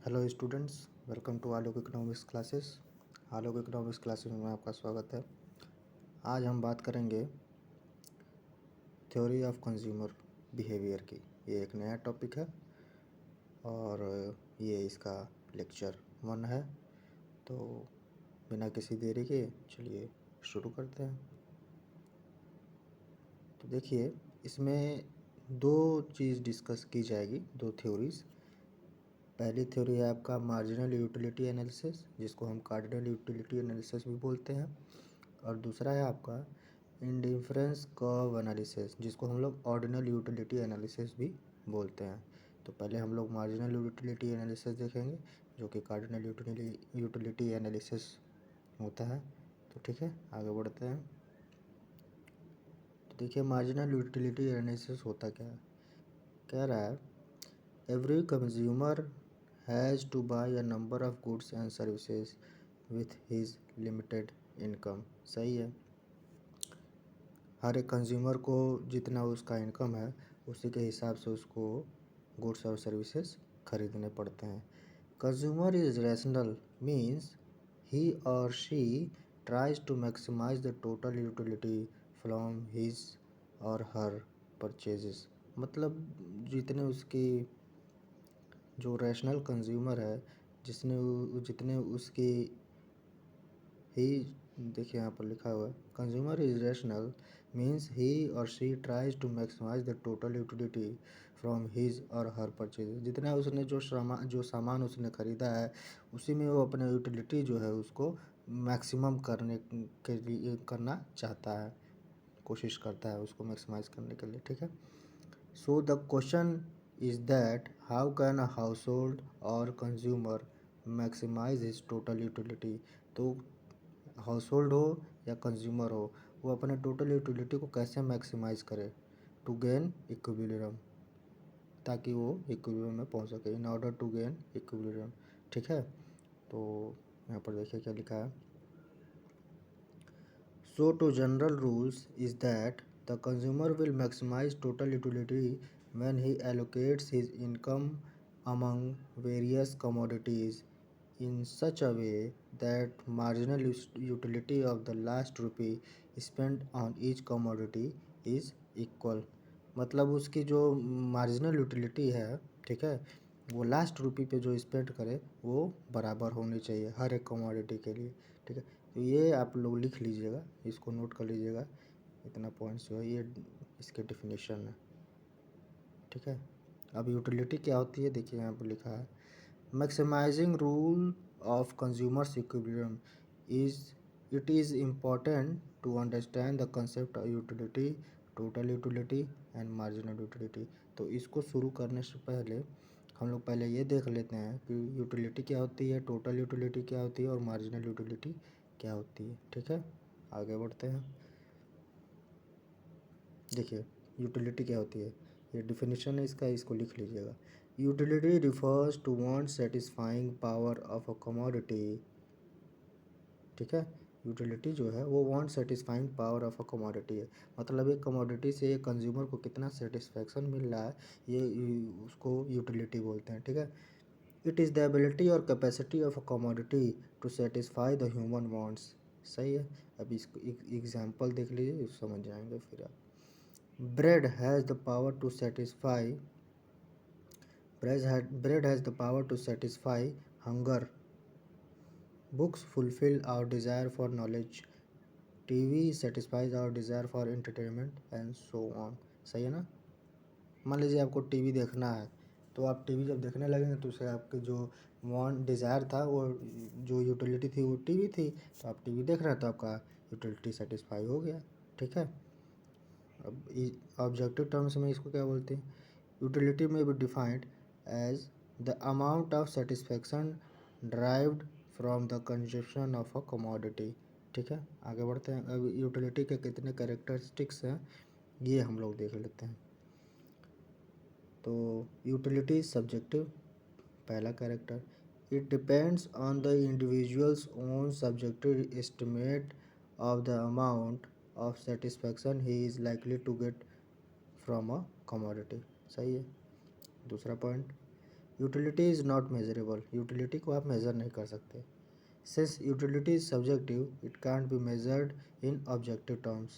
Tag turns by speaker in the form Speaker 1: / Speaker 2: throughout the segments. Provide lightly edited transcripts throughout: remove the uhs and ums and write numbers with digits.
Speaker 1: Hello students, welcome to Alok economics classes. Alok economics classes में आपका स्वागत है। आज हम बात करेंगे थ्योरी ऑफ कंज्यूमर बिहेवियर की। ये एक नया टॉपिक है और ये इसका लेक्चर 1 है। तो बिना किसी देरी के चलिए शुरू करते हैं। तो देखिए, इसमें दो चीज़ डिस्कस की जाएगी, दो थ्योरीज़। पहली थ्योरी है आपका मार्जिनल यूटिलिटी एनालिसिस, जिसको हम कार्डिनल यूटिलिटी एनालिसिस भी बोलते हैं, और दूसरा है आपका इंडिफरेंस कर्व एनालिसिस, जिसको हम लोग ऑर्डिनल यूटिलिटी एनालिसिस भी बोलते हैं। तो पहले हम लोग मार्जिनल यूटिलिटी एनालिसिस देखेंगे, जो कि कार्डिनल यूटिलिटी एनालिसिस होता है। तो ठीक है, आगे बढ़ते हैं। तो देखिए, मार्जिनल यूटिलिटी एनालिसिस होता क्या है। कह रहा है every consumer has to buy a number of goods and services with his limited income। सही है, हर एक कंज्यूमर को जितना उसका इनकम है उसी के हिसाब से उसको गुड्स और सर्विसेज खरीदने पड़ते हैं। Consumer is rational means he or she tries to maximise the total utility from his or her purchases. मतलब जितने उसकी जो रैशनल कंज्यूमर है, जितने उसकी ही, देखिए यहाँ पर लिखा हुआ है consumer is rational means he or she tries to maximise the total utility from his or her purchase. जितना उसने जो सामान उसने ख़रीदा है उसी में वो अपने यूटिलिटी जो है उसको मैक्सिमम करने के लिए करना चाहता है, कोशिश करता है उसको मैक्सिमाइज करने के लिए। ठीक है, so the question is that how can a household or consumer maximize his total utility। तो हाउसहोल्ड हो या कंज्यूमर हो, वो अपने टोटल यूटिलिटी को कैसे मैक्सिमाइज करे टू गेन इक्विलिब्रियम, ताकि वो इक्विलिब्रियम में पहुंच सके, in order to gain equilibrium. ठीक है, तो यहाँ पर देखिए क्या लिखा है। So to general rules is that the consumer will maximize total utility when he allocates his income among various commodities in such a way that marginal utility of the last rupee spent on each commodity is equal। मतलब उसकी जो marginal utility है, ठीक है, वो last रुपी पे जो spend करे वो बराबर होनी चाहिए हर एक कमोडिटी के लिए। ठीक है, तो ये आप लोग लिख लीजिएगा, इसको नोट कर लीजिएगा, इतना पॉइंट्स जो है ये इसके डिफिनीशन है। ठीक है, अब यूटिलिटी क्या होती है, देखिए यहाँ पर लिखा है maximising rule of consumer's equilibrium it is important to understand the concept of utility, total utility and marginal utility. तो इसको शुरू करने से पहले हम लोग पहले ये देख लेते हैं कि यूटिलिटी क्या होती है, टोटल यूटिलिटी क्या होती है और मार्जिनल यूटिलिटी क्या होती है। ठीक है, आगे बढ़ते हैं। देखिए यूटिलिटी क्या होती है, ये डिफिनीशन है इसका, इसको लिख लीजिएगा। Utility refers to want satisfying power of a commodity. ठीक है, यूटिलिटी जो है वो want satisfying power of a commodity है, मतलब एक कमोडिटी से एक कंज्यूमर को कितना सेटिस्फैक्शन मिल रहा है, ये उसको यूटिलिटी बोलते हैं। ठीक है, इट इज़ द एबिलिटी और capacity of a commodity to satisfy the human wants. सही है, अब इसको एग्जाम्पल देख लीजिए, समझ जाएंगे फिर आप। Bread has the power to satisfy bread has the power to satisfy hunger. Books fulfill our desire for knowledge. TV satisfies our desire for entertainment and so on। सही है ना। मान लीजिए आपको टीवी देखना है, तो आप टीवी जब देखने लगेंगे तो उसे आपके जो वांट डिज़ायर था, वो जो यूटिलिटी थी वो टीवी थी, तो आप टीवी देख रहे हैं तो आपका यूटिलिटी सेटिस्फाई हो गया। ठीक है, अब ऑब्जेक्टिव टर्म्स में इसको क्या बोलते हैं, यूटिलिटी में be defined as the amount of satisfaction derived from the consumption of a commodity. ठीक है, आगे बढ़ते हैं। अब यूटिलिटी के कितने कैरेक्टरिस्टिक्स हैं ये हम लोग देख लेते हैं। तो यूटिलिटी सब्जेक्टिव, पहला character, it depends on the individual's own subjective estimate of the amount of satisfaction he is likely to get from a commodity. सही है। दूसरा point, utility is not measurable, utility को आप मेज़र नहीं कर सकते। Since utility is subjective, it can't be measured in objective terms.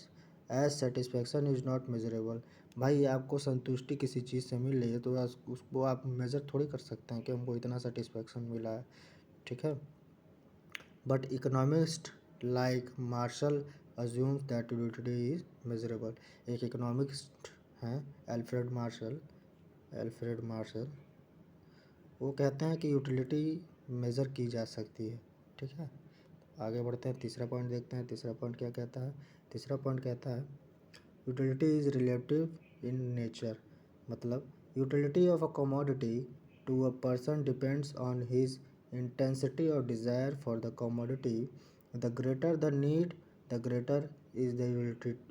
Speaker 1: As satisfaction is not measurable. भाई आपको संतुष्टि किसी चीज़ से मिल रही है तो उसको आप मेज़र थोड़ी कर सकते हैं कि हमको इतना सेटिस्फेक्शन मिला है, ठीक है। But economist like Marshall assumes that utility is measurable. एक इकोनॉमिस्ट हैं एल्फ्रेड मार्शल, वो कहते हैं कि यूटिलिटी मेज़र की जा सकती है, ठीक है। आगे बढ़ते हैं, तीसरा पॉइंट देखते हैं। तीसरा पॉइंट क्या कहता है? तीसरा पॉइंट कहता है utility is relative in nature. मतलब utility of a commodity to a person depends on his intensity or desire for the commodity. The greater the need, the greater is the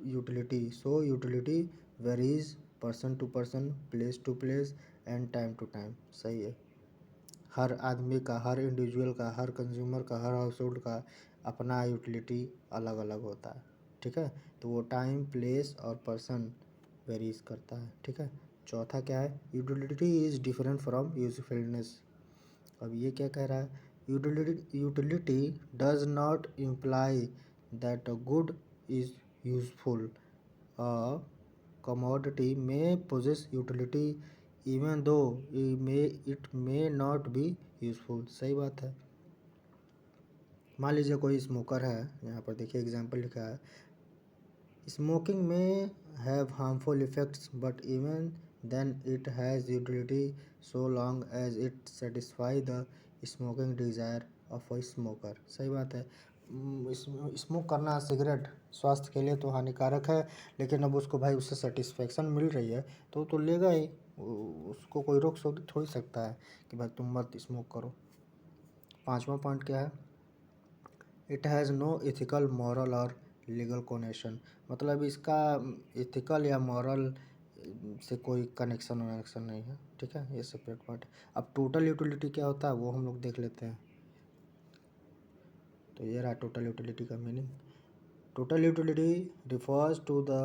Speaker 1: utility. So utility varies person to person, place to place and time to time. सही है। हर आदमी का, हर individual का, हर consumer का, हर house hold का अपना utility अलग अलग होता है, ठीक है। तो वो टाइम, प्लेस और पर्सन वेरीज करता है, ठीक है। चौथा क्या है? Utility is different from usefulness. अब ये क्या कह रहा है? Utility does not imply that a good is useful. A commodity may possess utility even though it may not be useful। सही बात है। मान लीजिए कोई स्मोकर है, यहाँ पर देखिए एग्जाम्पल लिखा है, smoking may have harmful effects but even then it has utility so long as it satisfy the smoking desire of a smoker. सही बात है। स्मोक करना, सिगरेट स्वास्थ्य के लिए तो हानिकारक है, लेकिन अब उसको भाई उससे सेटिस्फेक्शन मिल रही है तो लेगा ही। उसको कोई रोक थोड़ी सकता है कि भाई तुम मत स्मोक करो। पांचवा पॉइंट क्या है? It has no ethical, moral और लीगल कनेक्शन। मतलब इसका इथिकल या मॉरल से कोई कनेक्शन नहीं है, ठीक है। ये सेपरेट पॉइंट है। अब टोटल यूटिलिटी क्या होता है वो हम लोग देख लेते हैं। तो ये रहा टोटल यूटिलिटी का meaning. Total utility refers to the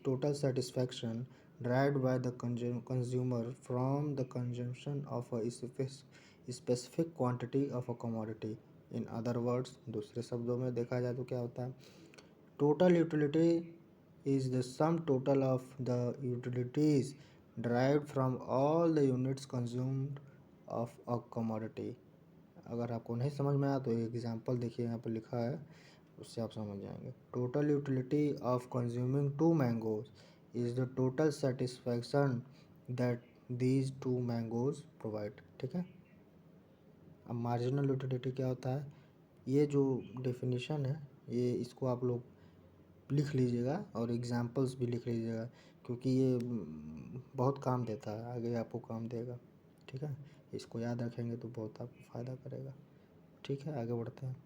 Speaker 1: total satisfaction derived by the consumer from the consumption of a specific quantity of a commodity. In other words, दूसरे शब्दों में देखा जाए तो क्या होता है? Total utility is the sum total of the utilities derived from all the units consumed of a commodity. अगर आपको नहीं समझ में आया तो एग्जाम्पल देखिए, यहाँ पर लिखा है, उससे आप समझ जाएंगे। Total utility of consuming 2 mangoes is the total satisfaction that these 2 mangoes provide, ठीक है। अब मार्जिनल यूटिलिटी क्या होता है? ये जो डेफिनेशन है, ये इसको आप लोग लिख लीजिएगा और एग्जाम्पल्स भी लिख लीजिएगा, क्योंकि ये बहुत काम देता है, आगे आपको काम देगा, ठीक है। इसको याद रखेंगे तो बहुत आपको फ़ायदा करेगा, ठीक है। आगे बढ़ते हैं।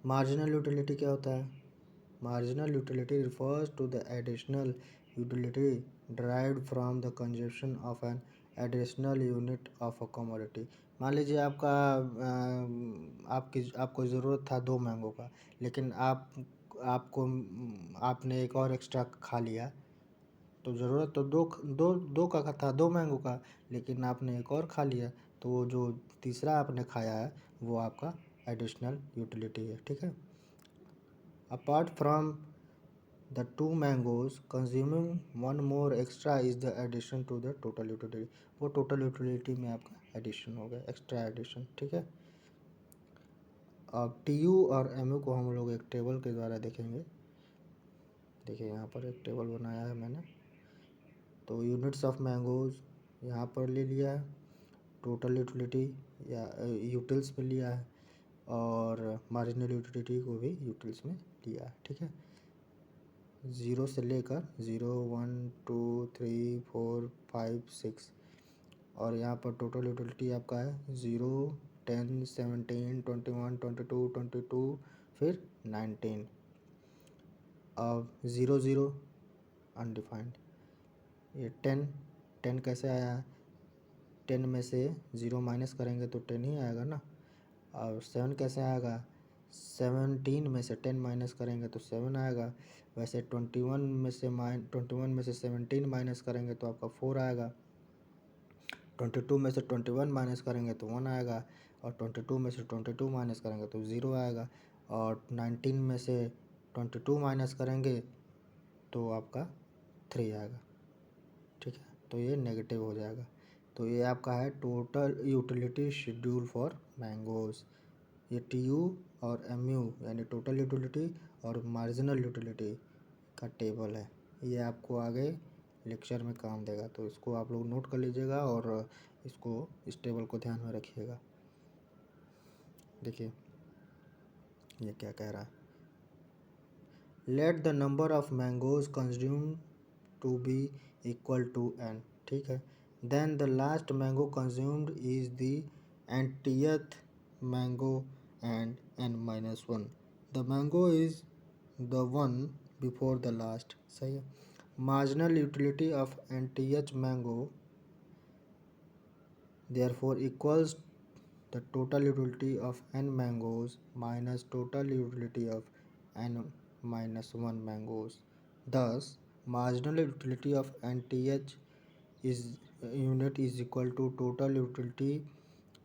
Speaker 1: मार्जिनल यूटिलिटी क्या होता है? Marginal utility refers to the additional utility derived from the consumption of an additional unit of a commodity. मान लीजिए आपको ज़रूरत था 2 मैंगो का, लेकिन आपको आपने एक और एक्स्ट्रा खा लिया, तो ज़रूरत तो दो का था, 2 मैंगो का, लेकिन आपने एक और खा लिया, तो वो जो तीसरा आपने खाया है वो आपका एडिशनल यूटिलिटी है, ठीक है। Apart from the 2 mangoes, consuming 1 more extra is the addition to the total utility. वो टोटल यूटिलिटी में आपका एडिशन हो गया, एक्स्ट्रा एडिशन, ठीक है। अब TU और MU को हम लोग एक टेबल के द्वारा देखेंगे। देखिए यहाँ पर एक टेबल बनाया है मैंने। तो यूनिट्स ऑफ मैंगोज यहाँ पर ले लिया है, टोटल यूटिलिटी या यूटिल्स में लिया है, और मार्जिनल यूटिलिटी को भी यूटिल्स में लिया है, ठीक है। 0 से लेकर 0, 1, 2, 3, 4, 5, 6, और यहाँ पर टोटल यूटिलिटी आपका है 0, 10, 17, 21, 22, 22, फिर 19। अब 0, 0 अनडिफाइंड। ये 10 कैसे आया? 10 में से 0 माइनस करेंगे तो 10 ही आएगा ना। और 7 कैसे आएगा? 17 में से 10 माइनस करेंगे तो 7 आएगा। वैसे 21 में से 17 माइनस करेंगे तो आपका 4 आएगा। 22 में से 21 माइनस करेंगे तो 1 आएगा। और 22 में से 22 माइनस करेंगे तो 0 आएगा। और 19 में से 22 माइनस करेंगे तो आपका 3 आएगा। ठीक है, तो ये नेगेटिव हो जाएगा। तो ये आपका है total utility schedule for mangoes. ये TU और MU यानी टोटल यूटिलिटी और मार्जिनल यूटिलिटी का टेबल है। ये आपको आगे लेक्चर में काम देगा, तो इसको आप लोग नोट कर लीजिएगा और इसको इस टेबल को ध्यान में रखिएगा। देखिए ये क्या कह रहा है, let the number of mangoes consume to be equal to n। ठीक है, then the last mango consumed is the nth mango and n-1। The mango is the one before the last. सही है। Marginal utility of nth mango therefore equals the total utility of n mangoes minus total utility of n minus 1 mangoes. Thus, marginal utility of nth is unit is equal to total utility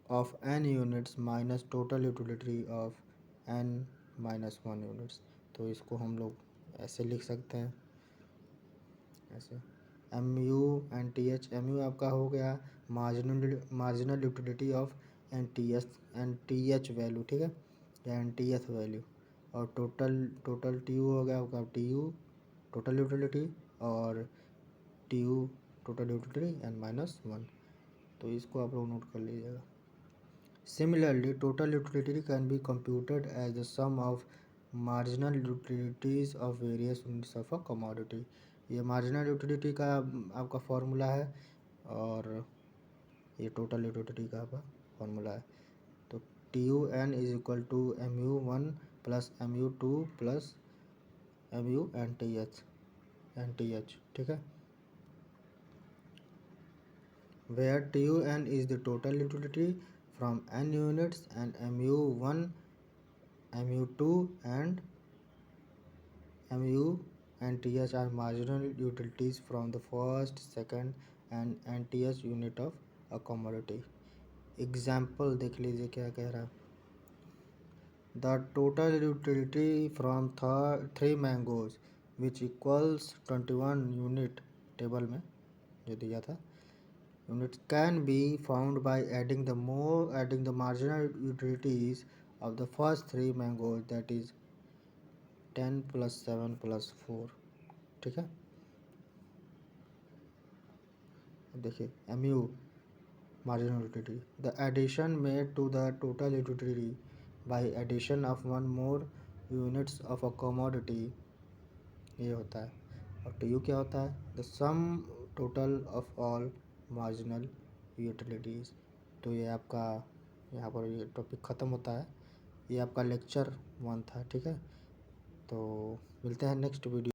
Speaker 1: of n units minus total utility of n minus 1 units। तो इसको हम लोग ऐसे लिख सकते हैं, ऐसे MU NTH। MU आपका हो गया marginal utility of NTH value. ठीक है, या NTH वैल्यू। और टोटल TU हो गया आपका TU टोटल यूटिलिटी, और TU टोटल यूटिलिटी n-1। तो इसको आप लोग नोट कर लीजिएगा। Similarly, total utility can be computed as the sum of marginal utilities of various units of a commodity। ये marginal utility का आपका फॉर्मूला है और ये total utility का आपका फॉर्मूला है। तो TUN is equal to MU1 plus MU2 plus MU NTH। ठीक है, where TUN is the total utility from n units and MU1, MU2 and MU and TH are marginal utilities from the first, second and nth unit of a commodity। Example देख लीजिए क्या कह रहा है। The total utility from 3 mangoes which equals 21 unit, table में जो दिया था units, can be found by adding the marginal utilities of the first 3 mangoes, that is 10 plus 7 plus 4। ठीक है, देखिए MU marginal utility, the addition made to the total utility by addition of one more units of a commodity, ये होता है। और TU क्या होता है, the sum total of all marginal utilities। तो ये आपका यहाँ पर ये टॉपिक ख़त्म होता है। ये आपका लेक्चर 1 था। ठीक है, तो मिलते हैं नेक्स्ट वीडियो।